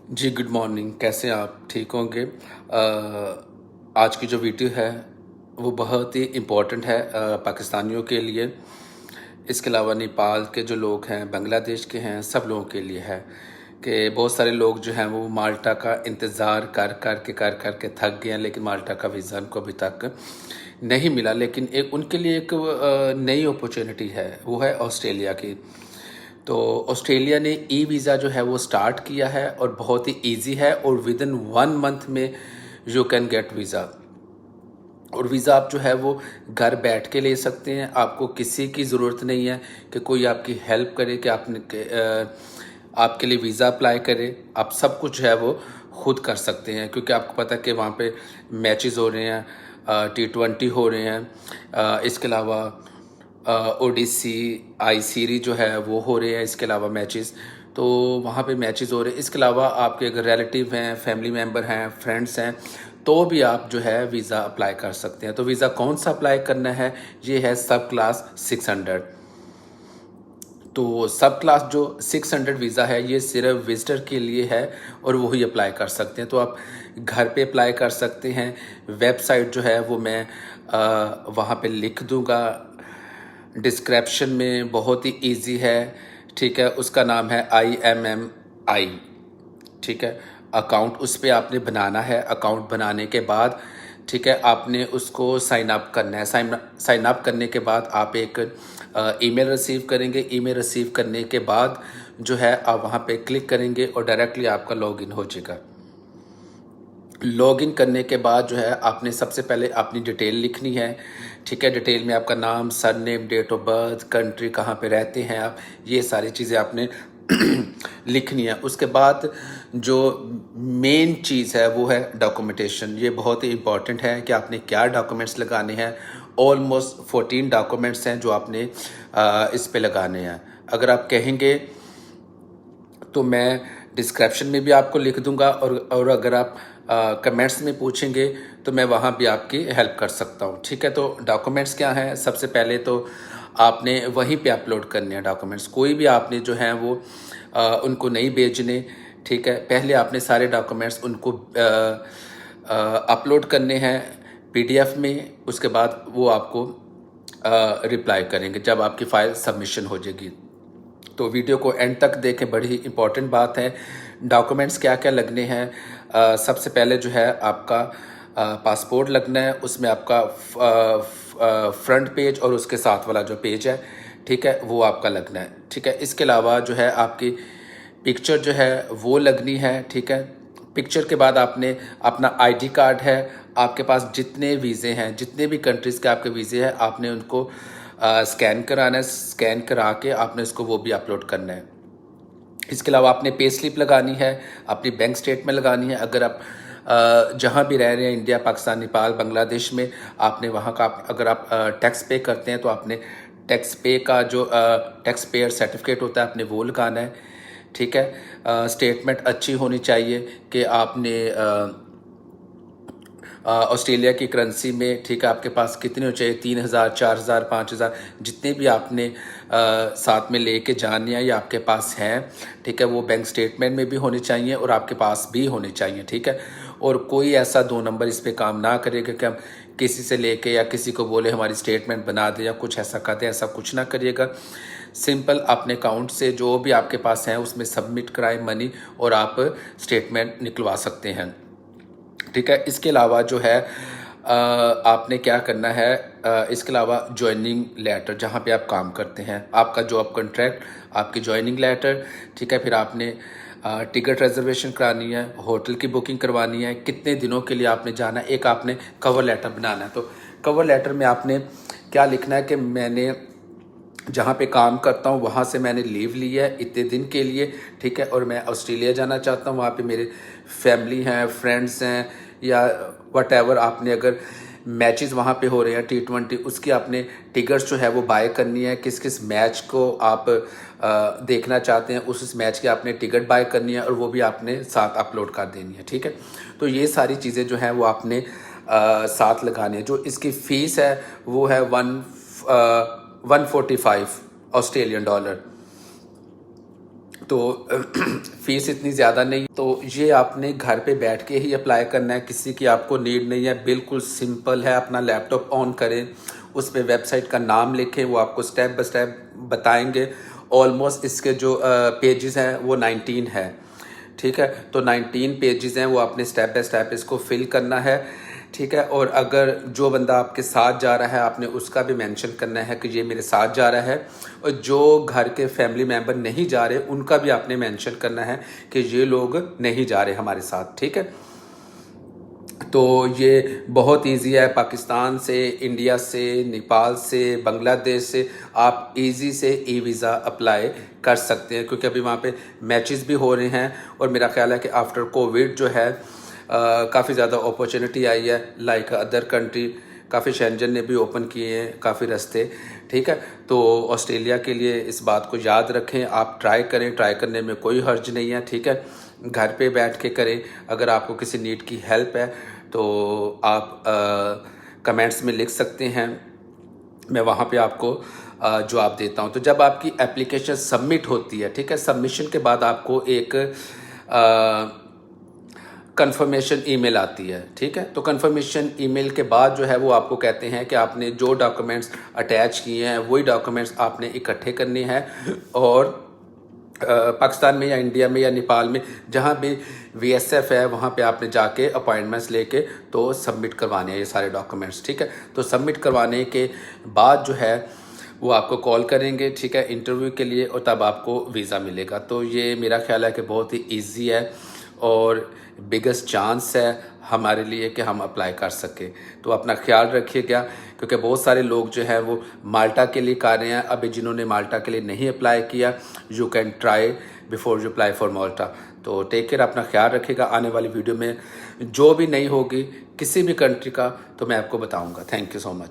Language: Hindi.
जी, गुड मॉर्निंग। कैसे हैं आप? ठीक होंगे? आज की जो वीडियो है वो बहुत ही इम्पोर्टेंट है पाकिस्तानियों के लिए। इसके अलावा नेपाल के जो लोग हैं, बांग्लादेश के हैं, सब लोगों के लिए है कि बहुत सारे लोग जो हैं वो माल्टा का इंतज़ार कर के थक गए हैं, लेकिन माल्टा का वीज़ा उनको अभी तक नहीं मिला। लेकिन एक उनके लिए एक नई अपॉर्चुनिटी है, वो है ऑस्ट्रेलिया की। तो ऑस्ट्रेलिया ने ई वीज़ा जो है वो स्टार्ट किया है और बहुत ही इजी है और विद इन 1 मंथ में यू कैन गेट वीज़ा। और वीज़ा आप जो है वो घर बैठ के ले सकते हैं। आपको किसी की ज़रूरत नहीं है कि कोई आपकी हेल्प करे कि आपके लिए वीज़ा अप्लाई करे। आप सब कुछ जो है वो खुद कर सकते हैं, क्योंकि आपको पता है कि वहाँ पे मैचेस हो रहे हैं, T20 हो रहे हैं, इसके अलावा ओडीसी आई सीरीज जो है वो हो रहे हैं। इसके अलावा मैचेस, तो वहाँ पे मैचेस हो रहे हैं। इसके अलावा आपके अगर रिलेटिव हैं, फैमिली मेम्बर हैं, फ्रेंड्स हैं, तो भी आप जो है वीज़ा अप्लाई कर सकते हैं। तो वीज़ा कौन सा अप्लाई करना है? ये है सब क्लास 600। तो सब क्लास जो 600 वीज़ा है ये सिर्फ विजिटर के लिए है और वही अप्लाई कर सकते हैं। तो आप घर पे अप्लाई कर सकते हैं। वेबसाइट जो है वो मैं वहाँ पे लिख दूँगा डिस्क्रिप्शन में। बहुत ही इजी है, ठीक है। उसका नाम है IMMI, ठीक है। अकाउंट उस पे आपने बनाना है। अकाउंट बनाने के बाद, ठीक है, आपने उसको साइन अप करना है। साइन अप करने के बाद आप एक ईमेल रिसीव करेंगे। ईमेल रिसीव करने के बाद जो है आप वहाँ पे क्लिक करेंगे और डायरेक्टली आपका लॉगिन हो जाएगा। लॉगिन करने के बाद जो है आपने सबसे पहले अपनी डिटेल लिखनी है, ठीक है। डिटेल में आपका नाम, surname, date of birth, country, कहाँ पे रहते हैं आप, ये सारी चीज़ें आपने लिखनी है। उसके बाद जो मेन चीज़ है वो है डॉक्यूमेंटेशन। ये बहुत ही इम्पॉर्टेंट है कि आपने क्या डॉक्यूमेंट्स लगाने हैं। ऑलमोस्ट 14 डॉक्यूमेंट्स हैं जो आपने इस पे लगाने हैं। अगर आप कहेंगे तो मैं डिस्क्रिप्शन में भी आपको लिख दूंगा, और अगर आप कमेंट्स में पूछेंगे तो मैं वहाँ भी आपकी हेल्प कर सकता हूँ, ठीक है। तो डॉक्यूमेंट्स क्या हैं? सबसे पहले तो आपने वहीं पे अपलोड करने हैं डॉक्यूमेंट्स। कोई भी आपने जो हैं वो उनको नहीं भेजने, ठीक है। पहले आपने सारे डॉक्यूमेंट्स उनको अपलोड करने हैं PDF में। उसके बाद वो आपको रिप्लाई करेंगे जब आपकी फ़ाइल सबमिशन हो जाएगी। तो वीडियो को एंड तक देखें, बड़ी ही इम्पॉर्टेंट बात है। डॉक्यूमेंट्स क्या क्या लगने हैं? सबसे पहले जो है आपका पासपोर्ट लगना है। उसमें आपका फ्रंट पेज और उसके साथ वाला जो पेज है, ठीक है, वो आपका लगना है, ठीक है। इसके अलावा जो है आपकी पिक्चर जो है वो लगनी है, ठीक है। पिक्चर के बाद आपने अपना ID कार्ड है, आपके पास जितने वीज़े हैं, जितने भी कंट्रीज़ के आपके वीज़े हैं, आपने उनको स्कैन कराना है। स्कैन करा के आपने इसको वो भी अपलोड करना है। इसके अलावा आपने पे स्लिप लगानी है, अपनी बैंक स्टेटमेंट लगानी है। अगर आप जहाँ भी रह रहे हैं, इंडिया, पाकिस्तान, नेपाल, बांग्लादेश में, आपने वहाँ का अगर आप टैक्स पे करते हैं तो आपने टैक्स पे का जो टैक्स पेयर सर्टिफिकेट होता है आपने वो लगाना है, ठीक है। स्टेटमेंट अच्छी होनी चाहिए कि आपने ऑस्ट्रेलिया की करेंसी में, ठीक है, आपके पास कितने हो चाहिए, 3,000, 4,000, 5,000, जितने भी आपने साथ में लेके जाने हैं या आपके पास हैं, ठीक है। वो बैंक स्टेटमेंट में भी होने चाहिए और आपके पास भी होने चाहिए, ठीक है। और कोई ऐसा 2 नंबर इस पे काम ना करेगा कि हम किसी से लेके या किसी को बोले हमारी स्टेटमेंट बना दे या कुछ ऐसा कर दे। ऐसा कुछ ना करिएगा। सिंपल अपने अकाउंट से जो भी आपके पास है उसमें सबमिट कराएं मनी और आप स्टेटमेंट निकलवा सकते हैं, ठीक है। इसके अलावा जो है आपने क्या करना है, इसके अलावा ज्वाइनिंग लेटर, जहाँ पे आप काम करते हैं, आपका जॉब कॉन्ट्रैक्ट, आपकी ज्वाइनिंग लेटर, ठीक है। फिर आपने टिकट रिजर्वेशन करानी है, होटल की बुकिंग करवानी है, कितने दिनों के लिए आपने जाना है। एक आपने कवर लेटर बनाना है। तो कवर लेटर में आपने क्या लिखना है कि मैंने जहाँ पे काम करता हूँ वहाँ से मैंने लीव ली है इतने दिन के लिए, ठीक है, और मैं ऑस्ट्रेलिया जाना चाहता हूँ। वहाँ पे मेरे फैमिली हैं, फ्रेंड्स हैं, या वट आपने अगर मैचेस वहाँ पे हो रहे हैं T20, उसकी आपने टिकट्स जो है वो बाय करनी है। किस किस मैच को आप देखना चाहते हैं, उस मैच की आपने टिकट बाय करनी है और वो भी आपने साथ अपलोड कर देनी है, ठीक है। तो ये सारी चीज़ें जो हैं वो आपने साथ लगानी है। जो इसकी फ़ीस है वो है 145 ऑस्ट्रेलियन डॉलर। तो फीस इतनी ज़्यादा नहीं, तो ये आपने घर पे बैठ के ही अप्लाई करना है, किसी की आपको नीड नहीं है, बिल्कुल सिंपल है। अपना लैपटॉप ऑन करें, उस पे वेबसाइट का नाम लिखें, वो आपको स्टेप बाय स्टेप बताएंगे। ऑलमोस्ट इसके जो पेजेस हैं वो 19 है, ठीक है। तो 19 पेजेस हैं, वो आपने स्टेप बाय स्टेप इसको फिल करना है, ठीक है। और अगर जो बंदा आपके साथ जा रहा है, आपने उसका भी मेंशन करना है कि ये मेरे साथ जा रहा है। और जो घर के फैमिली मेम्बर नहीं जा रहे, उनका भी आपने मेंशन करना है कि ये लोग नहीं जा रहे हमारे साथ, ठीक है। तो ये बहुत इजी है। पाकिस्तान से, इंडिया से, नेपाल से, बांग्लादेश से आप इजी से ई वीज़ा अप्लाई कर सकते हैं, क्योंकि अभी वहाँ पे मैचेस भी हो रहे हैं। और मेरा ख्याल है कि आफ्टर कोविड जो है काफ़ी ज़्यादा अपॉर्चुनिटी आई है, लाइक अदर कंट्री। काफ़ी शेंजन ने भी ओपन किए हैं काफ़ी रास्ते, ठीक है। तो ऑस्ट्रेलिया के लिए इस बात को याद रखें, आप ट्राई करें, ट्राई करने में कोई हर्ज नहीं है, ठीक है। घर पे बैठ के करें। अगर आपको किसी नीड की हेल्प है तो आप कमेंट्स में लिख सकते हैं, मैं वहाँ पे आपको जवाब देता हूँ। तो जब आपकी एप्लीकेशन सबमिट होती है, ठीक है, सबमिशन के बाद आपको एक कंफर्मेशन ईमेल आती है, ठीक है। तो कंफर्मेशन ईमेल के बाद जो है वो आपको कहते हैं कि आपने जो डॉक्यूमेंट्स अटैच किए हैं वही डॉक्यूमेंट्स आपने इकट्ठे करने हैं, और पाकिस्तान में या इंडिया में या नेपाल में जहाँ भी VSF है वहाँ पे आपने जाके अपॉइंटमेंट्स लेके तो सबमिट करवाने हैं ये सारे डॉक्यूमेंट्स, ठीक है। तो सबमिट करवाने के बाद जो है वो आपको कॉल करेंगे, ठीक है, इंटरव्यू के लिए, और तब आपको वीज़ा मिलेगा। तो ये मेरा ख्याल है कि बहुत ही ईजी है और बिगेस्ट चांस है हमारे लिए कि हम अप्लाई कर सकें। तो अपना ख्याल रखिएगा, क्योंकि बहुत सारे लोग जो है वो माल्टा के लिए कर रहे हैं। अभी जिन्होंने माल्टा के लिए नहीं अप्लाई किया, you can try before you apply for Malta. तो टेक केयर, अपना ख्याल रखिएगा। आने वाली वीडियो में जो भी नहीं होगी किसी भी कंट्री का तो मैं आपको बताऊंगा। Thank you so much.